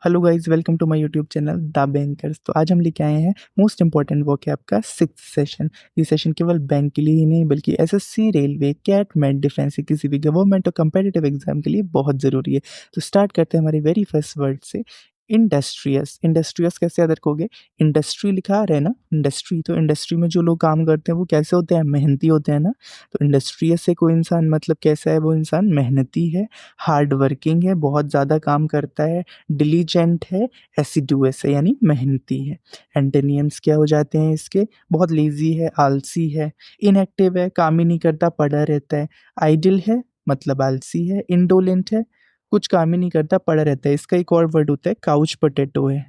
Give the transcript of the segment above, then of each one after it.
Hello guys, welcome to my YouTube channel the bankers. तो आज हम लेके आए हैं मोस्ट इंपॉर्टेंट वो है आपका सिक्स्थ सेशन। ये सेशन केवल बैंक के लिए ही नहीं बल्कि SSC, railway, CAT, MAT, defence किसी भी गवर्नमेंट और कंपेटिटिव एग्जाम के लिए बहुत ज़रूरी है। तो स्टार्ट करते हैं हमारे वेरी फर्स्ट वर्ड से, इंडस्ट्रियस। इंडस्ट्रियस कैसे याद रखोगे? इंडस्ट्री लिखा आ रहा है ना, इंडस्ट्री। तो इंडस्ट्री में जो लोग काम करते हैं वो कैसे होते हैं? मेहनती होते हैं ना। तो इंडस्ट्रियस से कोई इंसान मतलब कैसा है? वो इंसान मेहनती है, हार्ड वर्किंग है, बहुत ज़्यादा काम करता है, डिलीजेंट है, एसिडुअस है यानी मेहनती है। एंटोनियम्स क्या हो जाते हैं इसके? बहुत लेजी है, आलसी है, इनएक्टिव है, काम ही नहीं करता, पड़ा रहता है, आइडिल है मतलब आलसी है, इंडोलेंट है, कुछ काम ही नहीं करता, पड़ा रहता है। इसका एक और वर्ड होता है काउच पोटैटो है।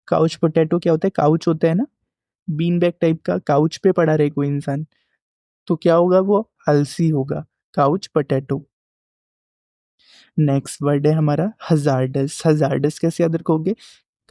काउच पोटैटो क्या होता है? काउच होता है ना, बीन बैग टाइप का, काउच पे पड़ा रहे कोई इंसान, तो क्या होगा? वो आलसी होगा। Couch potato. नेक्स्ट वर्ड है हमारा हजार्डस। हजार्डस कैसे याद रखोगे?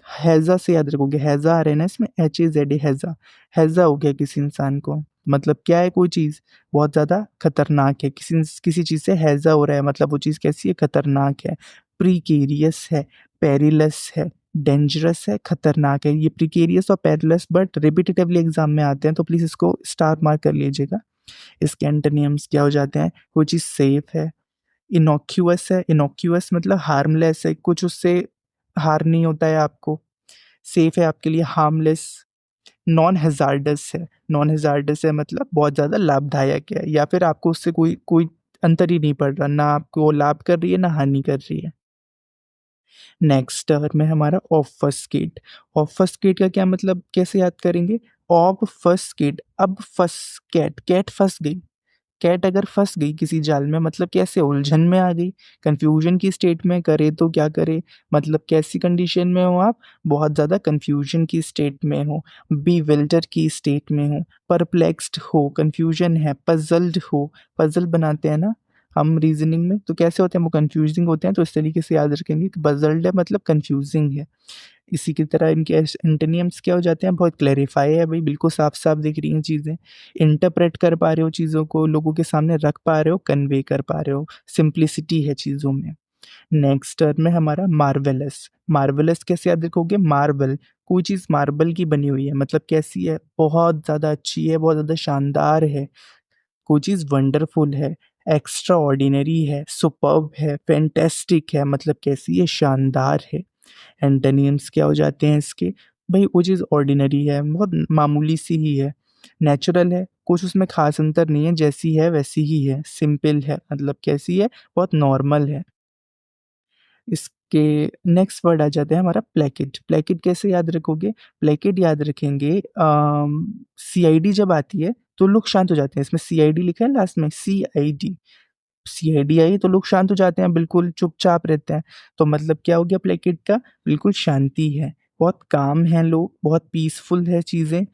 हैज़ा से याद रखोगे। हैज़ा आ रहा है ना इसमें, HAZA, हैज़ा। हैज़ा हो गया किसी इंसान को, मतलब क्या है? कोई चीज़ बहुत ज़्यादा खतरनाक है। किसी चीज़ से हैज़ा हो रहा है मतलब वो चीज़ कैसी है? खतरनाक है। प्रीकेरियस है, पेरिलस है, डेंजरस है, खतरनाक है। ये प्रीकेरियस और पेरिलस बट रिपीटेटिवली एग्जाम में आते हैं, तो प्लीज़ इसको स्टार मार्क कर लीजिएगा। इसके एंटोनिम्स क्या हो जाते हैं? कोई चीज़ सेफ है, इनोक्यूअस है। इनोक्यूअस मतलब हार्मलेस है, कुछ उससे हार्म नहीं होता है आपको। सेफ है आपके लिए, हार्मलेस। नॉन हैज़ार्डस है। नॉन हैज़ार्डस है मतलब बहुत ज़्यादा लाभदायक है, या फिर आपको उससे कोई कोई अंतर ही नहीं पड़ रहा, ना आपको लाभ कर रही है ना हानि कर रही है। नेक्स्ट टर्म है हमारा ऑब्फस्केट। ऑब्फस्केट का क्या मतलब, कैसे याद करेंगे? ऑब्फस्केट, अब फंस, कैट, कैट फंस गई। कैट अगर फंस गई किसी जाल में मतलब कैसे? उलझन में आ गई, कंफ्यूजन की स्टेट में। करे तो क्या करे? मतलब कैसी कंडीशन में हो आप? बहुत ज़्यादा कंफ्यूजन की स्टेट में हो, बीविल्डर की स्टेट में हो, परप्लेक्स्ड हो, कंफ्यूजन है, पजल्ड हो। पजल बनाते हैं ना हम रीजनिंग में, तो कैसे होते हैं? वो कंफ्यूजिंग होते हैं। तो इस तरीके से याद रखेंगे कि पजल्ड है मतलब कंफ्यूजिंग है। इसी की तरह इनके एंटोनिम्स क्या हो जाते हैं? बहुत क्लैरिफाई है भाई, बिल्कुल साफ-साफ दिख रही हैं चीज़ें। इंटरप्रेट कर पा रहे हो चीज़ों को, लोगों के सामने रख पा रहे हो, कन्वे कर पा रहे हो, सिंप्लिसिटी है चीज़ों में। नेक्स्ट टर्म है हमारा मार्वेलस। मार्वेलस कैसे याद रखोगे? मार्बल, कोई चीज़ मार्बल की बनी हुई है मतलब कैसी है? बहुत ज़्यादा अच्छी है, बहुत ज़्यादा शानदार है। कोई चीज़ वंडरफुल है, एक्स्ट्रा ऑर्डिनरी है, सुपर्ब है, फैंटास्टिक है, मतलब कैसी है? शानदार है। एंटोनिम्स क्या हो जाते हैं इसके? भई वो चीज़ ऑर्डिनरी है, बहुत मामूली सी ही है। नेचुरल है, कुछ उसमें ख़ास अंतर नहीं है, जैसी है वैसी ही है। सिंपल है, मतलब कैसी है? बहुत नॉर्मल है। इसके नेक्स्ट वर्ड आ जाता है हमारा प्लेकेट। प्लेकेट कैसे याद रखोगे? प्लेकेट याद रखेंगे, CID जब आती है तो लोग शांत हो जाते हैं। इसमें CID लिखा है लास्ट में, CID। सीआईडी आई तो लोग शांत हो जाते हैं, बिल्कुल चुपचाप रहते हैं। तो मतलब क्या हो गया प्लेकेट का? बिल्कुल शांति है, बहुत काम हैं लोग, बहुत पीसफुल है चीज़ें,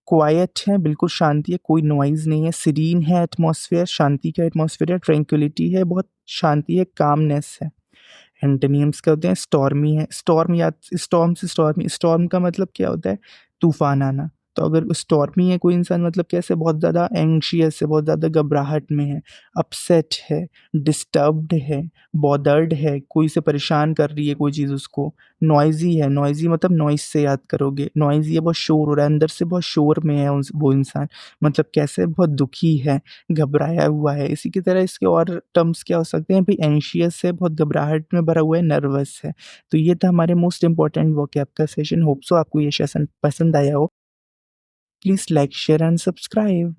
क्वाइट है, बिल्कुल शांति है, कोई नॉइज़ नहीं है, सीरीन है एटमॉस्फेयर, शांति का एटमॉस्फेयर है, ट्रैंक्विलिटी है, बहुत शांति है, कामनेस है। एंटोनिम्स क्या होते हैं? स्टॉर्मी है। स्टॉर्म याद, स्टॉर्म से स्टॉर्मी, स्टॉर्म का मतलब क्या होता है? तूफान आना। तो अगर स्टॉर्मी है कोई इंसान मतलब कैसे? बहुत ज़्यादा एंग्शियस है, बहुत ज़्यादा घबराहट में है, अपसेट है, डिस्टर्ब्ड है, बॉदर्ड है, कोई से परेशान कर रही है कोई चीज़ उसको। नॉइज़ी है, नॉइज़ी मतलब नॉइज़ से याद करोगे। नॉइज़ी है, बहुत शोर हो रहा है, अंदर से बहुत शोर में है वो इंसान, मतलब कैसे? बहुत दुखी है, घबराया हुआ है। इसी की तरह इसके और टर्म्स क्या हो सकते हैं? भई एंग्शियस है, बहुत घबराहट में भरा हुआ है, नर्वस है। तो ये था हमारे मोस्ट इम्पोर्टेंट वोकैब का सेशन। होप सो आपको ये सेशन पसंद आया हो। Please like, share and subscribe.